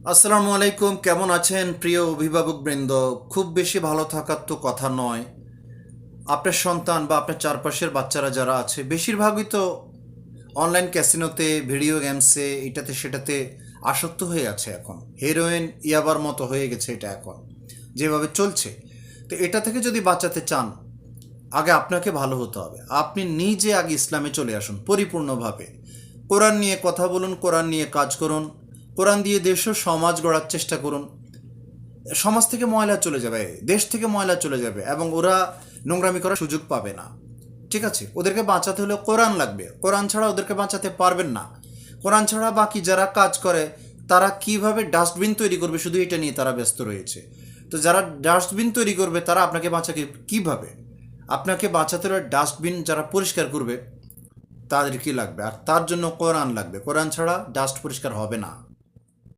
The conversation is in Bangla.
আসসালামু আলাইকুম, কেমন আছেন প্রিয় অভিভাবকবৃন্দ? খুব বেশি ভালো থাকার তো কথা নয়। আপনার সন্তান বা আপনার চারপাশের বাচ্চারা যারা আছে বেশিরভাগই তো অনলাইন ক্যাসিনোতে, ভিডিও গেমসে, এটাতে সেটাতে আসক্ত হয়ে আছে এখন। হেরোইন, ইয়াবার মতো হয়ে গেছে এটা এখন যেভাবে চলছে। তো এটা থেকে যদি বাঁচাতে চান, আগে আপনাকে ভালো হতে হবে। আপনি নিজে আগে ইসলামে চলে আসুন পরিপূর্ণভাবে। কোরআন নিয়ে কথা বলুন, কোরআন নিয়ে কাজ করুন, কোরআন দিয়ে দেশ ও সমাজ গড়ার চেষ্টা করুন। সমাজ থেকে ময়লা চলে যাবে, দেশ থেকে ময়লা চলে যাবে, এবং ওরা নোংরামি করার সুযোগ পাবে না। ঠিক আছে, ওদেরকে বাঁচাতে হলে কোরআন লাগবে। কোরআন ছাড়া ওদেরকে বাঁচাতে পারবেন না। কোরআন ছাড়া বাকি যারা কাজ করে তারা কিভাবে ডাস্টবিন তৈরি করবে, শুধু এটা নিয়ে তারা ব্যস্ত রয়েছে। তো যারা ডাস্টবিন তৈরি করবে তারা আপনাকে বাঁচাকে কিভাবে? আপনাকে বাঁচাতে হলে ডাস্টবিন যারা পরিষ্কার করবে তাদের কি লাগবে, আর তার জন্য কোরআন লাগবে। কোরআন ছাড়া ডাস্ট পরিষ্কার হবে না।